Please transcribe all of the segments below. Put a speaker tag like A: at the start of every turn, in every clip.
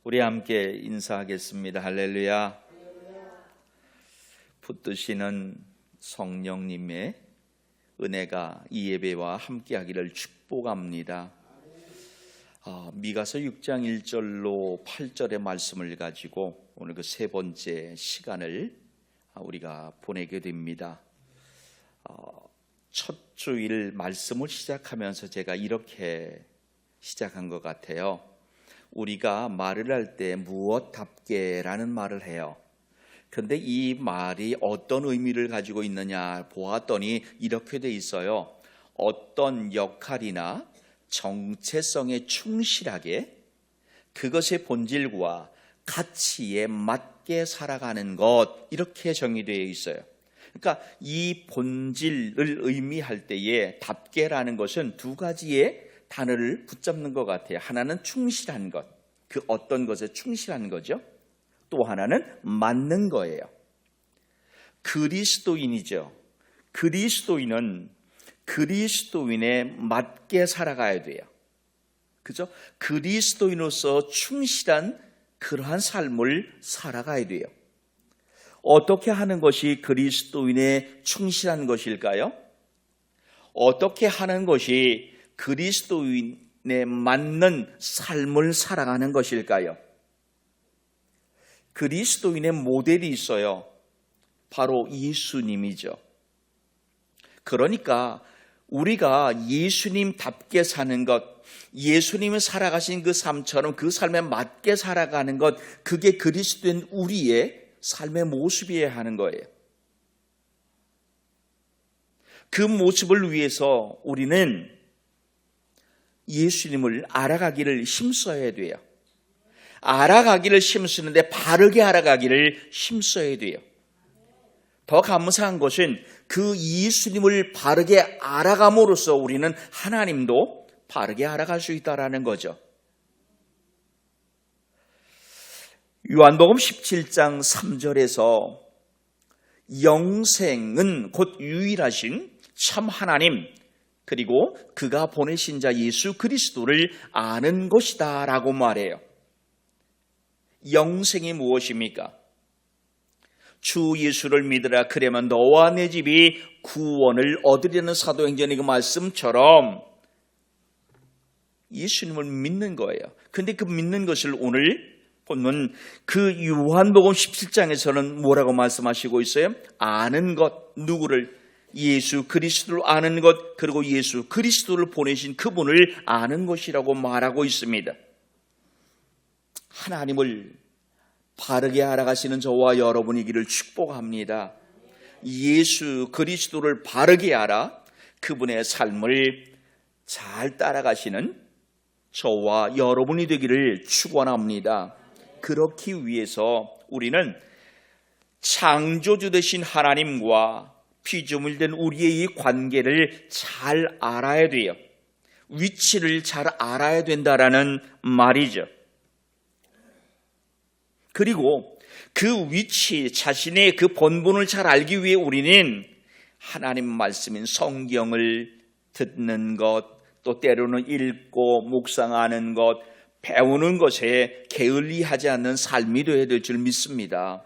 A: 우리 함께 인사하겠습니다. 할렐루야. 붙드시는 성령님의 은혜가 이 예배와 함께하기를 축복합니다. 미가서 6장 1절로 8절의 말씀을 가지고 오늘 그 세 번째 시간을 우리가 보내게 됩니다. 첫 주일 말씀을 시작하면서 제가 이렇게 시작한 것 같아요. 우리가 말을 할 때 무엇답게 라는 말을 해요. 그런데 이 말이 어떤 의미를 가지고 있느냐 보았더니 이렇게 돼 있어요. 어떤 역할이나 정체성에 충실하게 그것의 본질과 가치에 맞게 살아가는 것, 이렇게 정의되어 있어요. 그러니까 이 본질을 의미할 때에 답게라는 것은 두 가지의 단어를 붙잡는 것 같아요. 하나는 충실한 것, 그 어떤 것에 충실한 거죠. 또 하나는 맞는 거예요. 그리스도인이죠. 그리스도인은 그리스도인에 맞게 살아가야 돼요. 그죠? 그리스도인으로서 충실한 그러한 삶을 살아가야 돼요. 어떻게 하는 것이 그리스도인에 충실한 것일까요? 어떻게 하는 것이 그리스도인에 맞는 삶을 살아가는 것일까요? 그리스도인의 모델이 있어요. 바로 예수님이죠. 그러니까 우리가 예수님답게 사는 것, 예수님이 살아가신 그 삶처럼 그 삶에 맞게 살아가는 것, 그게 그리스도인 우리의 삶의 모습이어야 하는 거예요. 그 모습을 위해서 우리는 예수님을 알아가기를 힘써야 돼요. 알아가기를 힘쓰는데 바르게 알아가기를 힘써야 돼요. 더 감사한 것은 그 예수님을 바르게 알아감으로써 우리는 하나님도 바르게 알아갈 수 있다는 거죠. 요한복음 17장 3절에서 영생은 곧 유일하신 참 하나님, 그리고 그가 보내신 자 예수 그리스도를 아는 것이다 라고 말해요. 영생이 무엇입니까? 주 예수를 믿으라, 그러면 너와 내 집이 구원을 얻으려는 사도행전의 그 말씀처럼 예수님을 믿는 거예요. 근데 그 믿는 것을 오늘 보면 그 요한복음 17장에서는 뭐라고 말씀하시고 있어요? 아는 것, 누구를? 예수 그리스도를 아는 것, 그리고 예수 그리스도를 보내신 그분을 아는 것이라고 말하고 있습니다. 하나님을 바르게 알아가시는 저와 여러분이기를 축복합니다. 예수 그리스도를 바르게 알아 그분의 삶을 잘 따라가시는 저와 여러분이 되기를 축원합니다. 그렇기 위해서 우리는 창조주 되신 하나님과 피조물된 우리의 이 관계를 잘 알아야 돼요. 위치를 잘 알아야 된다라는 말이죠. 그리고 그 위치, 자신의 그 본분을 잘 알기 위해 우리는 하나님 말씀인 성경을 듣는 것, 또 때로는 읽고 묵상하는 것, 배우는 것에 게을리하지 않는 삶이 되어야 될 줄 믿습니다.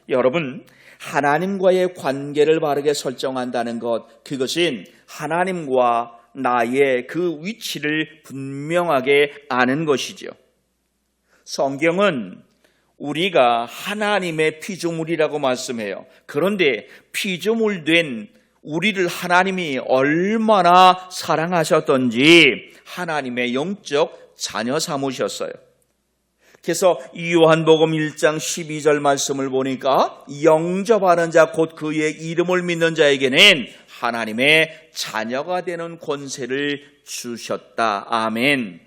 A: 여러분, 하나님과의 관계를 바르게 설정한다는 것, 그것은 하나님과 나의 그 위치를 분명하게 아는 것이죠. 성경은 우리가 하나님의 피조물이라고 말씀해요. 그런데 피조물된 우리를 하나님이 얼마나 사랑하셨던지 하나님의 영적 자녀 삼으셨어요. 그래서 요한복음 1장 12절 말씀을 보니까 영접하는 자 곧 그의 이름을 믿는 자에게는 하나님의 자녀가 되는 권세를 주셨다. 아멘.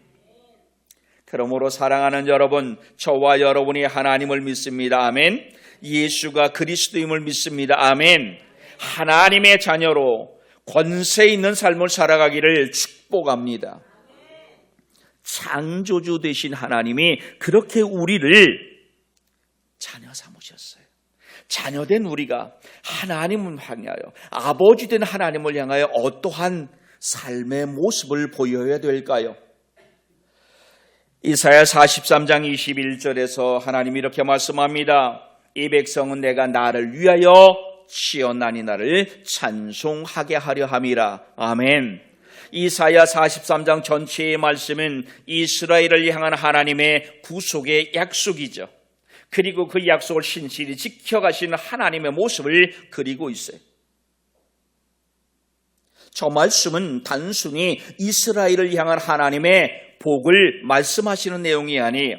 A: 그러므로 사랑하는 여러분, 저와 여러분이 하나님을 믿습니다. 아멘. 예수가 그리스도임을 믿습니다. 아멘. 하나님의 자녀로 권세 있는 삶을 살아가기를 축복합니다. 창조주 되신 하나님이 그렇게 우리를 자녀 삼으셨어요. 자녀된 우리가 하나님을 향하여, 아버지된 하나님을 향하여 어떠한 삶의 모습을 보여야 될까요? 이사야 43장 21절에서 하나님이 이렇게 말씀합니다. 이 백성은 내가 나를 위하여 지었나니 나를 찬송하게 하려 함이라. 아멘. 이사야 43장 전체의 말씀은 이스라엘을 향한 하나님의 구속의 약속이죠. 그리고 그 약속을 신실히 지켜가시는 하나님의 모습을 그리고 있어요. 저 말씀은 단순히 이스라엘을 향한 하나님의 복을 말씀하시는 내용이 아니에요.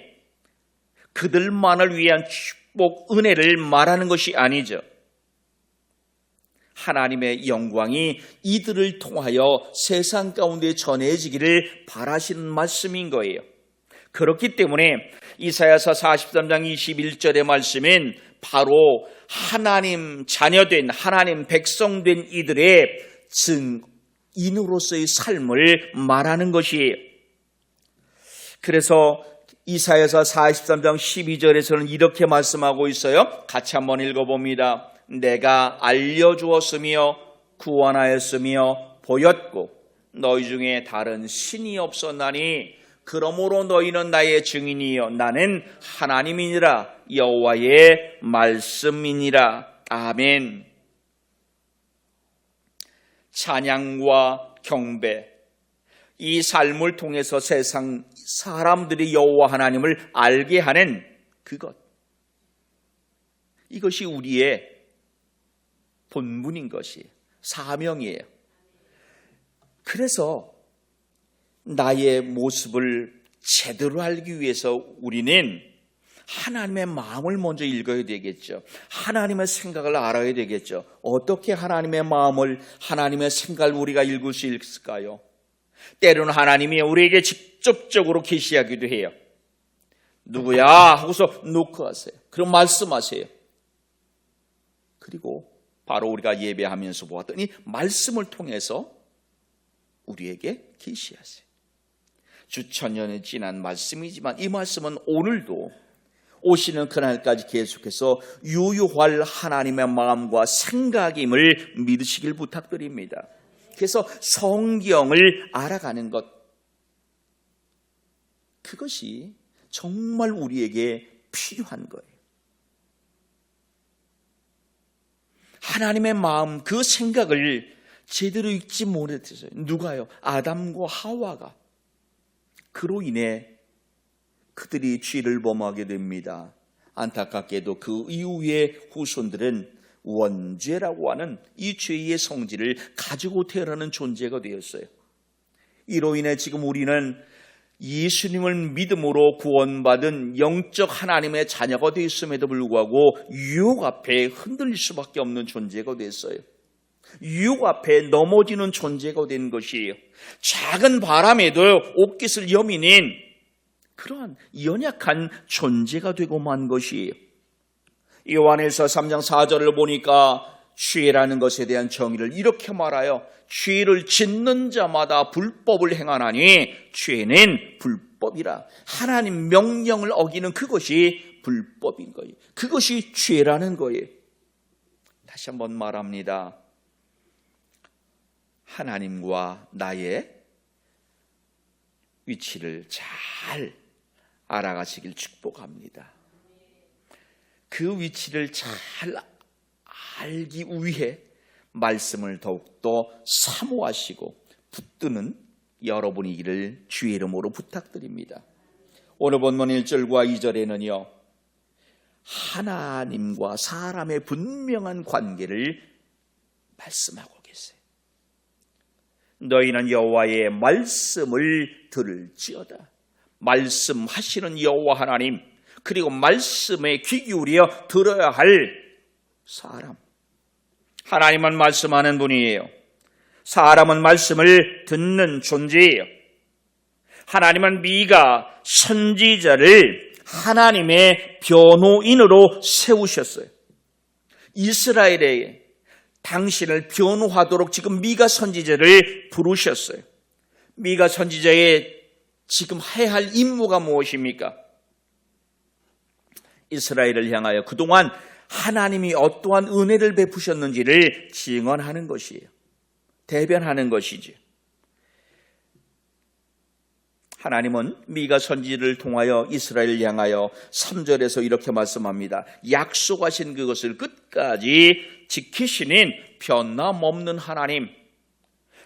A: 그들만을 위한 축복, 은혜를 말하는 것이 아니죠. 하나님의 영광이 이들을 통하여 세상 가운데 전해지기를 바라시는 말씀인 거예요. 그렇기 때문에 이사야서 43장 21절의 말씀은 바로 하나님 자녀된, 하나님 백성된 이들의 증인으로서의 삶을 말하는 것이에요. 그래서 이사야서 43장 12절에서는 이렇게 말씀하고 있어요. 같이 한번 읽어봅니다. 내가 알려주었으며 구원하였으며 보였고 너희 중에 다른 신이 없었나니 그러므로 너희는 나의 증인이요 나는 하나님이니라 여호와의 말씀이니라. 아멘. 찬양과 경배, 이 삶을 통해서 세상 사람들이 여호와 하나님을 알게 하는 그것, 이것이 우리의 본분인 것이 사명이에요. 그래서 나의 모습을 제대로 알기 위해서 우리는 하나님의 마음을 먼저 읽어야 되겠죠. 하나님의 생각을 알아야 되겠죠. 어떻게 하나님의 마음을, 하나님의 생각을 우리가 읽을 수 있을까요? 때로는 하나님이 우리에게 직접적으로 계시하기도 해요. 누구야? 하고서 노크하세요. 그럼 말씀하세요. 그리고 바로 우리가 예배하면서 보았더니 말씀을 통해서 우리에게 계시하세요. 주천년이 지난 말씀이지만 이 말씀은 오늘도 오시는 그날까지 계속해서 유효할 하나님의 마음과 생각임을 믿으시길 부탁드립니다. 그래서 성경을 알아가는 것, 그것이 정말 우리에게 필요한 거예요. 하나님의 마음, 그 생각을 제대로 읽지 못했어요. 누가요? 아담과 하와가. 그로 인해 그들이 죄를 범하게 됩니다. 안타깝게도 그 이후의 후손들은 원죄라고 하는 이 죄의 성질을 가지고 태어나는 존재가 되었어요. 이로 인해 지금 우리는 예수님을 믿음으로 구원받은 영적 하나님의 자녀가 되었음에도 불구하고 유혹 앞에 흔들릴 수밖에 없는 존재가 됐어요. 유혹 앞에 넘어지는 존재가 된 것이에요. 작은 바람에도 옷깃을 여미는 그러한 연약한 존재가 되고 만 것이에요. 요한에서 3장 4절을 보니까 죄라는 것에 대한 정의를 이렇게 말하여 죄를 짓는 자마다 불법을 행하나니 죄는 불법이라. 하나님 명령을 어기는 그것이 불법인 거예요. 그것이 죄라는 거예요. 다시 한번 말합니다. 하나님과 나의 위치를 잘 알아가시길 축복합니다. 그 위치를 잘 알기 위해 말씀을 더욱더 사모하시고 붙드는 여러분이기를 주의 이름으로 부탁드립니다. 오늘 본문 1절과 2절에는요, 하나님과 사람의 분명한 관계를 말씀하고 계세요. 너희는 여호와의 말씀을 들을지어다. 말씀하시는 여호와 하나님, 그리고 말씀에 귀 기울여 들어야 할 사람. 하나님은 말씀하는 분이에요. 사람은 말씀을 듣는 존재예요. 하나님은 미가 선지자를 하나님의 변호인으로 세우셨어요. 이스라엘에 당신을 변호하도록 지금 미가 선지자를 부르셨어요. 미가 선지자의 지금 해야 할 임무가 무엇입니까? 이스라엘을 향하여 그동안 하나님이 어떠한 은혜를 베푸셨는지를 증언하는 것이에요. 대변하는 것이지. 하나님은 미가 선지를 통하여 이스라엘을 향하여 3절에서 이렇게 말씀합니다. 약속하신 그것을 끝까지 지키시는 변함없는 하나님.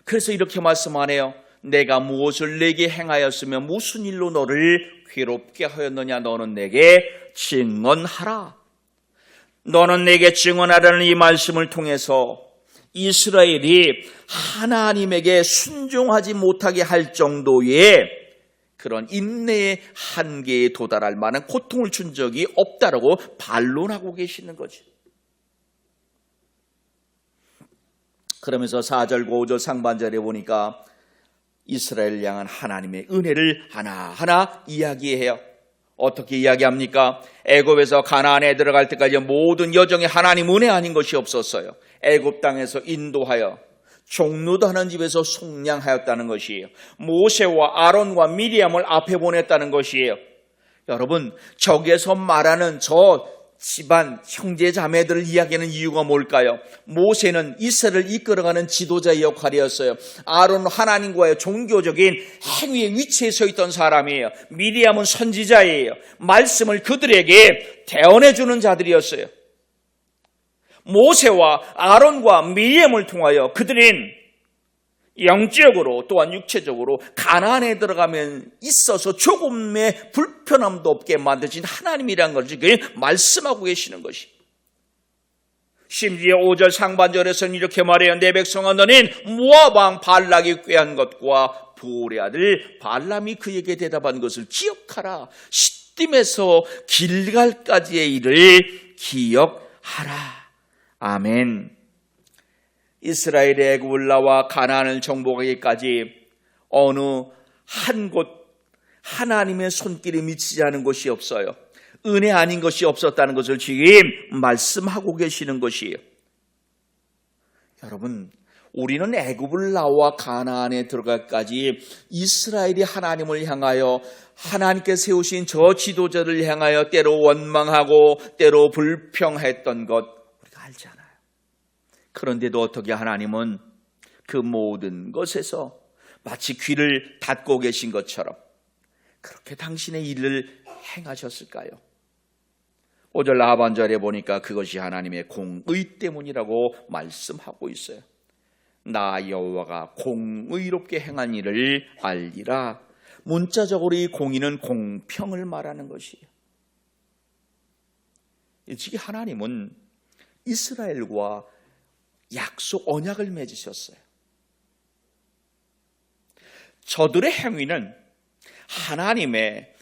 A: 그래서 이렇게 말씀하네요. 내가 무엇을 내게 행하였으며 무슨 일로 너를 괴롭게 하였느냐. 너는 내게 증언하라. 너는 내게 증언하라는 이 말씀을 통해서 이스라엘이 하나님에게 순종하지 못하게 할 정도의 그런 인내의 한계에 도달할 만한 고통을 준 적이 없다라고 반론하고 계시는 거죠. 그러면서 4절, 5절 상반절에 보니까 이스라엘을 향한 하나님의 은혜를 하나하나 이야기해요. 어떻게 이야기합니까? 애굽에서 가나안에 들어갈 때까지 모든 여정에 하나님 은혜 아닌 것이 없었어요. 애굽 땅에서 인도하여 종로도 하는 집에서 속량하였다는 것이에요. 모세와 아론과 미리암을 앞에 보냈다는 것이에요. 여러분, 저기에서 말하는 저 집안 형제 자매들을 이야기하는 이유가 뭘까요? 모세는 이스라엘을 이끌어가는 지도자의 역할이었어요. 아론은 하나님과의 종교적인 행위의 위치에 서 있던 사람이에요. 미리암은 선지자예요. 말씀을 그들에게 대언해 주는 자들이었어요. 모세와 아론과 미리암을 통하여 그들은 영적으로 또한 육체적으로 가나안에 들어가면 있어서 조금의 불편함도 없게 만드신 하나님이라는 것을 말씀하고 계시는 것이. 심지어 5절 상반절에서는 이렇게 말해요. 내 백성아, 너는 모압 왕 발락이 꾀한 것과 보올의 아들 발람이 그에게 대답한 것을 기억하라. 시딤에서 길갈까지의 일을 기억하라. 아멘. 이스라엘의 애굽을 나와 가나안을 정복하기까지 어느 한 곳 하나님의 손길이 미치지 않은 곳이 없어요. 은혜 아닌 것이 없었다는 것을 지금 말씀하고 계시는 것이에요. 여러분, 우리는 애굽을 나와 가나안에 들어가기까지 이스라엘이 하나님을 향하여 하나님께 세우신 저 지도자를 향하여 때로 원망하고 때로 불평했던 것 우리가 알잖아요. 그런데도 어떻게 하나님은 그 모든 것에서 마치 귀를 닫고 계신 것처럼 그렇게 당신의 일을 행하셨을까요? 5절 하반절에 보니까 그것이 하나님의 공의 때문이라고 말씀하고 있어요. 나 여호와가 공의롭게 행한 일을 알리라. 문자적으로 이 공의는 공평을 말하는 것이에요. 즉 하나님은 이스라엘과 약속 언약을 맺으셨어요. 저들의 행위는 하나님의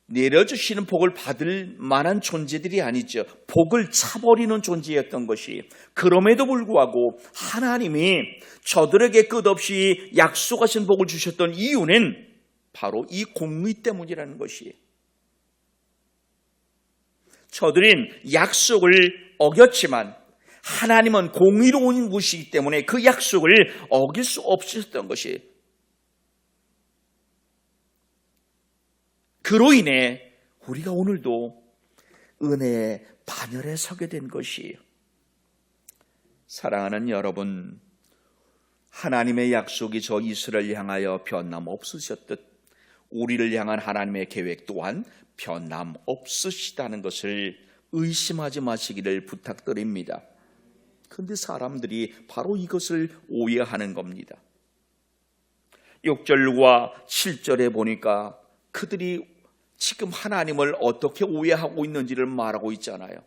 A: 내려주시는 복을 받을 만한 존재들이 아니죠. 복을 차버리는 존재였던 것이. 그럼에도 불구하고 하나님이 저들에게 끝없이 약속하신 복을 주셨던 이유는 바로 이 공의 때문이라는 것이에요. 저들은 약속을 어겼지만 하나님은 공의로운 분이시기 때문에 그 약속을 어길 수 없으셨던 것이에요. 그로 인해 우리가 오늘도 은혜의 반열에 서게 된 것이에요. 사랑하는 여러분, 하나님의 약속이 저 이스라엘을 향하여 변함없으셨듯 우리를 향한 하나님의 계획 또한 변함없으시다는 것을 의심하지 마시기를 부탁드립니다. 그런데 사람들이 바로 이것을 오해하는 겁니다. 6절과 7절에 보니까 그들이 지금 하나님을 어떻게 오해하고 있는지를 말하고 있잖아요.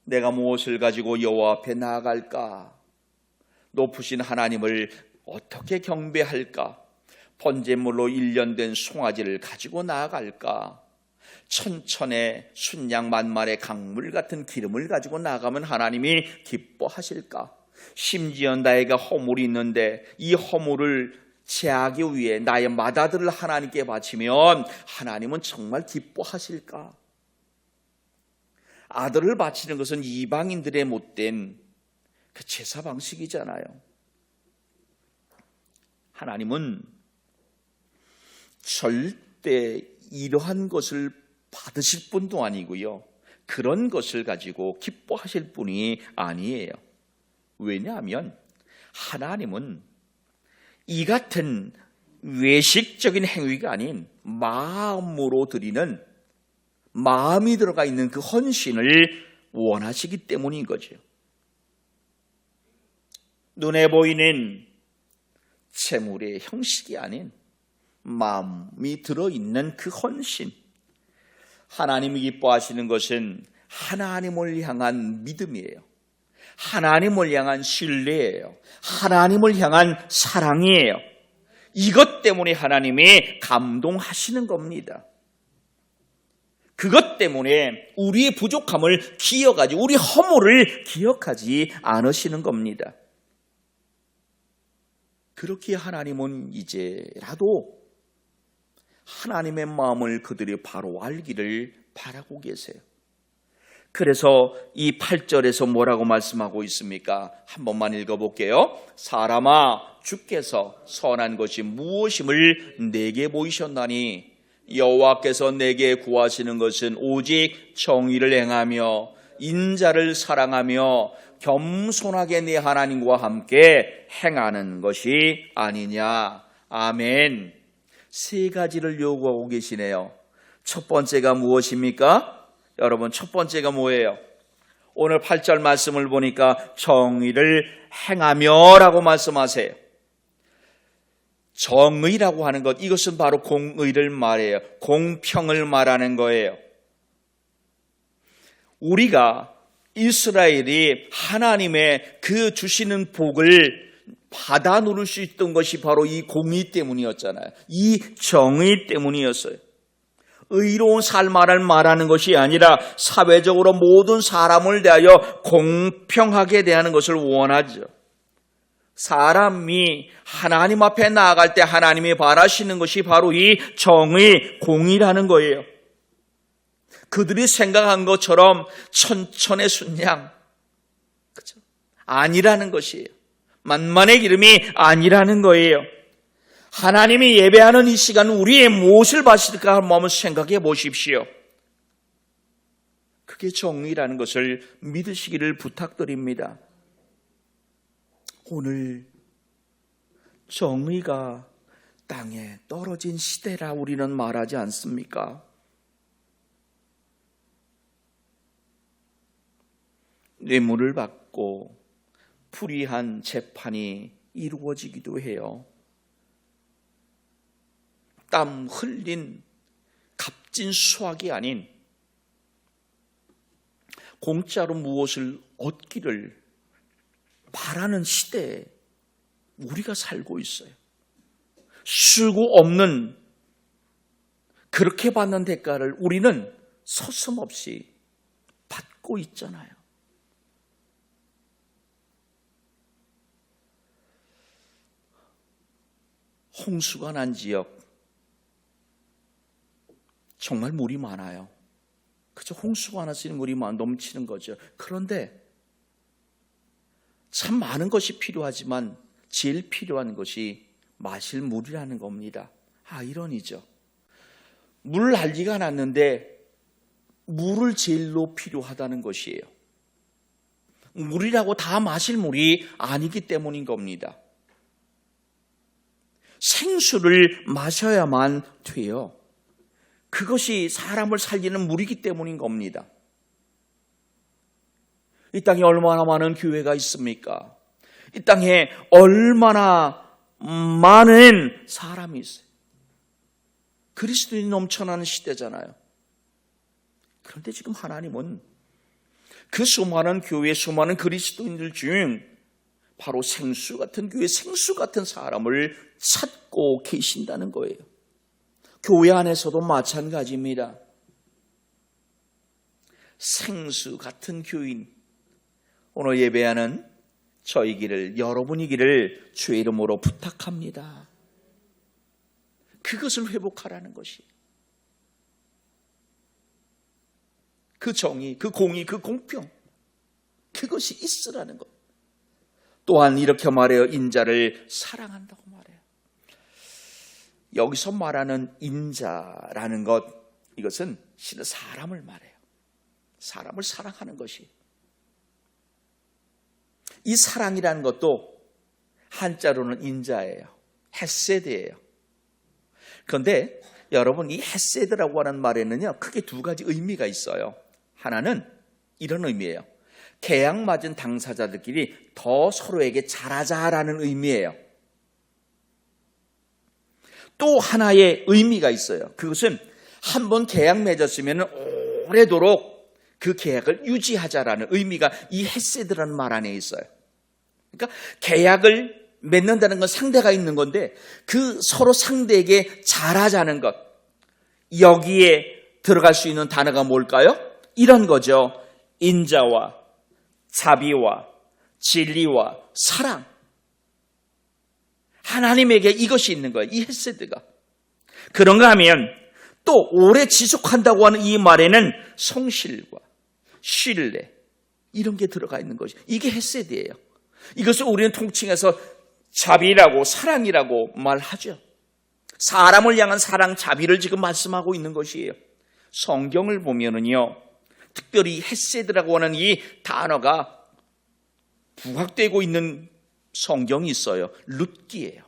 A: 내가 무엇을 가지고 여호와 앞에 나아갈까? 높으신 하나님을 어떻게 경배할까? 번제물로 1년 된 송아지를 가지고 나아갈까? 천천의 순양 만만의 강물 같은 기름을 가지고 나가면 하나님이 기뻐하실까? 심지어 나에게 허물이 있는데 이 허물을 제하기 위해 나의 맏아들을 하나님께 바치면 하나님은 정말 기뻐하실까? 아들을 바치는 것은 이방인들의 못된 그 제사 방식이잖아요. 하나님은 절대 이러한 것을 받으실 분도 아니고요. 그런 것을 가지고 기뻐하실 분이 아니에요. 왜냐하면 하나님은 이 같은 외식적인 행위가 아닌 마음으로 드리는, 마음이 들어가 있는 그 헌신을 원하시기 때문인 거죠. 눈에 보이는 재물의 형식이 아닌 마음이 들어있는 그 헌신. 하나님이 기뻐하시는 것은 하나님을 향한 믿음이에요. 하나님을 향한 신뢰예요. 하나님을 향한 사랑이에요. 이것 때문에 하나님이 감동하시는 겁니다. 그것 때문에 우리의 부족함을 기억하지, 우리 허물을 기억하지 않으시는 겁니다. 그렇게 하나님은 이제라도 하나님의 마음을 그들이 바로 알기를 바라고 계세요. 그래서 이 8절에서 뭐라고 말씀하고 있습니까? 한 번만 읽어볼게요. 사람아, 주께서 선한 것이 무엇임을 내게 보이셨나니 여호와께서 내게 구하시는 것은 오직 정의를 행하며 인자를 사랑하며 겸손하게 내 하나님과 함께 행하는 것이 아니냐. 아멘. 세 가지를 요구하고 계시네요. 첫 번째가 무엇입니까? 여러분, 첫 번째가 뭐예요? 오늘 8절 말씀을 보니까 정의를 행하며 라고 말씀하세요. 정의라고 하는 것, 이것은 바로 공의를 말해요. 공평을 말하는 거예요. 우리가 이스라엘이 하나님의 그 주시는 복을 받아 누릴 수 있던 것이 바로 이 공의 때문이었잖아요. 이 정의 때문이었어요. 의로운 삶을 말하는 것이 아니라 사회적으로 모든 사람을 대하여 공평하게 대하는 것을 원하죠. 사람이 하나님 앞에 나아갈 때 하나님이 바라시는 것이 바로 이 정의, 공의라는 거예요. 그들이 생각한 것처럼 천천의 순양, 그렇죠? 아니라는 것이에요. 만만의 기름이 아니라는 거예요. 하나님이 예배하는 이 시간 우리의 무엇을 바실까 한번 생각해 보십시오. 그게 정의라는 것을 믿으시기를 부탁드립니다. 오늘 정의가 땅에 떨어진 시대라 우리는 말하지 않습니까? 뇌물을 받고 불의한 재판이 이루어지기도 해요. 땀 흘린 값진 수확이 아닌 공짜로 무엇을 얻기를 바라는 시대에 우리가 살고 있어요. 수고 없는 그렇게 받는 대가를 우리는 서슴없이 받고 있잖아요. 홍수가 난 지역 정말 물이 많아요. 그저 홍수가 나서 물이 넘치는 거죠. 그런데 참 많은 것이 필요하지만 제일 필요한 것이 마실 물이라는 겁니다. 이런이죠. 물 난리가 났는데 물을 제일로 필요하다는 것이에요. 물이라고 다 마실 물이 아니기 때문인 겁니다. 생수를 마셔야만 돼요. 그것이 사람을 살리는 물이기 때문인 겁니다. 이 땅에 얼마나 많은 교회가 있습니까? 이 땅에 얼마나 많은 사람이 있어요. 그리스도인이 넘쳐나는 시대잖아요. 그런데 지금 하나님은 그 수많은 교회, 수많은 그리스도인들 중 바로 생수 같은 교회, 생수 같은 사람을 찾고 계신다는 거예요. 교회 안에서도 마찬가지입니다. 생수 같은 교인, 오늘 예배하는 저이기를, 여러분이기를 주의 이름으로 부탁합니다. 그것을 회복하라는 것이, 그 정의, 그 공의, 그 공평, 그것이 있으라는 것. 또한 이렇게 말해요. 인자를 사랑한다고 말해요. 여기서 말하는 인자라는 것, 이것은 실은 사람을 말해요. 사람을 사랑하는 것이. 이 사랑이라는 것도 한자로는 인자예요. 헤세드예요. 그런데 여러분, 이 헤세드라고 하는 말에는요, 크게 두 가지 의미가 있어요. 하나는 이런 의미예요. 계약 맞은 당사자들끼리 더 서로에게 잘하자라는 의미예요. 또 하나의 의미가 있어요. 그것은 한번 계약 맺었으면 오래도록 그 계약을 유지하자라는 의미가 이 헤세드라는 말 안에 있어요. 그러니까 계약을 맺는다는 건 상대가 있는 건데 그 서로 상대에게 잘하자는 것, 여기에 들어갈 수 있는 단어가 뭘까요? 이런 거죠. 인자와 자비와 진리와 사랑. 하나님에게 이것이 있는 거예요. 이 헤세드가. 그런가 하면 또 오래 지속한다고 하는 이 말에는 성실과 신뢰 이런 게 들어가 있는 것이, 이게 헤세드예요. 이것을 우리는 통칭해서 자비라고 사랑이라고 말하죠. 사람을 향한 사랑, 자비를 지금 말씀하고 있는 것이에요. 성경을 보면은요, 특별히 헤세드라고 하는 이 단어가 부각되고 있는 성경이 있어요. 룻기예요.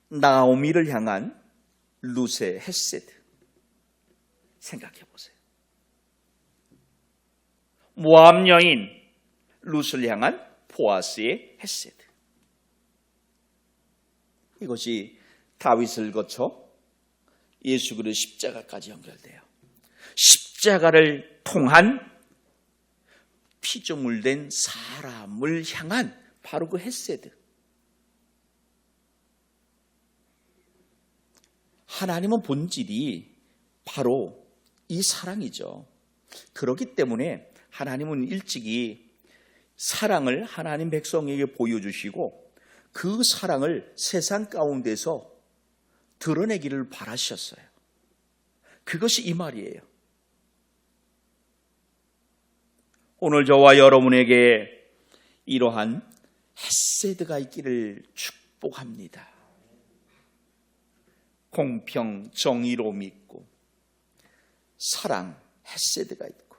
A: 나오미를 향한 룻의 헤세드 생각해 보세요. 모압 여인 룻을 향한 보아스의 헤세드. 이것이 다윗을 거쳐 예수 그리스도의 십자가까지 연결돼요. 십자가를 통한 피조물 된 사람을 향한 바로 그 헤세드. 하나님은 본질이 바로 이 사랑이죠. 그렇기 때문에 하나님은 일찍이 사랑을 하나님 백성에게 보여주시고 그 사랑을 세상 가운데서 드러내기를 바라셨어요. 그것이 이 말이에요. 오늘 저와 여러분에게 이러한 헤세드가 있기를 축복합니다. 공평, 정의로 믿고 사랑, 헤세드가 있고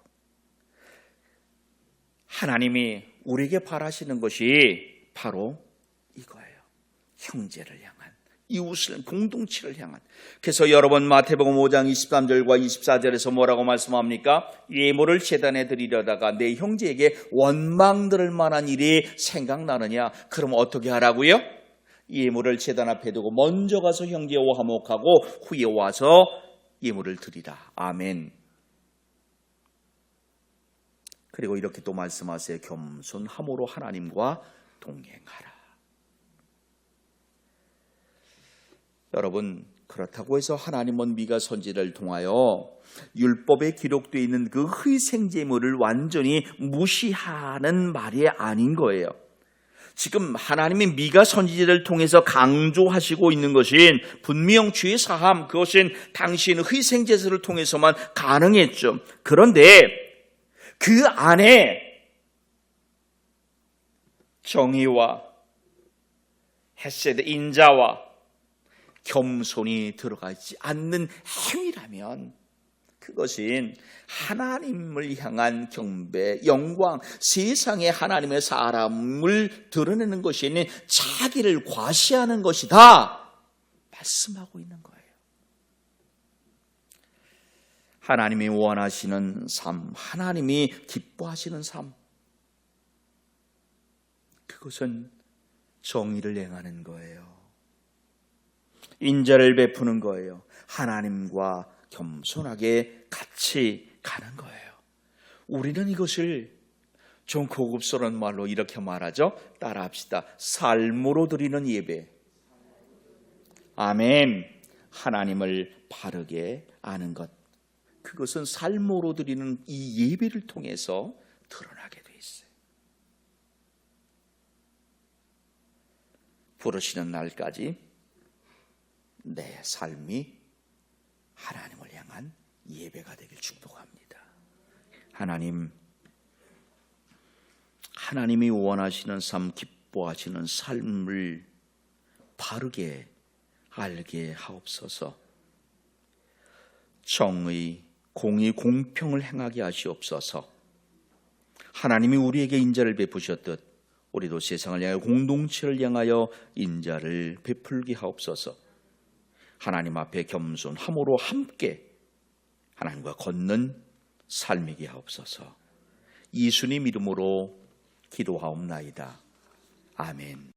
A: 하나님이 우리에게 바라시는 것이 바로 이거예요. 형제를 향한, 이웃을, 공동체를 향한. 그래서 여러분 마태복음 5장 23절과 24절에서 뭐라고 말씀합니까? 예물을 제단에 드리려다가 내 형제에게 원망 들을 만한 일이 생각나느냐? 그럼 어떻게 하라고요? 예물을 제단 앞에 두고 먼저 가서 형제와 화목하고 후에 와서 예물을 드리라. 아멘. 그리고 이렇게 또 말씀하세요. 겸손함으로 하나님과 동행하라. 여러분, 그렇다고 해서 하나님은 미가 선지자를 통하여 율법에 기록되어 있는 그 희생제물을 완전히 무시하는 말이 아닌 거예요. 지금 하나님이 미가 선지자를 통해서 강조하시고 있는 것은 분명 죄 사함, 그것은 당신 희생제사를 통해서만 가능했죠. 그런데 그 안에 정의와 헤세드, 인자와 겸손이 들어가 있지 않는 행위라면 그것은 하나님을 향한 경배, 영광, 세상에 하나님의 사람을 드러내는 것이 아닌 자기를 과시하는 것이다 말씀하고 있는 거예요. 하나님이 원하시는 삶, 하나님이 기뻐하시는 삶, 그것은 정의를 행하는 거예요. 인자를 베푸는 거예요. 하나님과 겸손하게 같이 가는 거예요. 우리는 이것을 좀 고급스러운 말로 이렇게 말하죠. 따라합시다. 삶으로 드리는 예배. 아멘. 하나님을 바르게 아는 것. 그것은 삶으로 드리는 이 예배를 통해서 드러나게 돼 있어요. 부르시는 날까지 내 삶이 하나님을 향한 예배가 되길 축복합니다. 하나님이 원하시는 삶, 기뻐하시는 삶을 바르게 알게 하옵소서. 정의, 공의, 공평을 행하게 하시옵소서. 하나님이 우리에게 인자를 베푸셨듯 우리도 세상을 향하여 공동체를 향하여 인자를 베풀게 하옵소서. 하나님 앞에 겸손함으로 함께 하나님과 걷는 삶이게 하옵소서. 예수님 이름으로 기도하옵나이다. 아멘.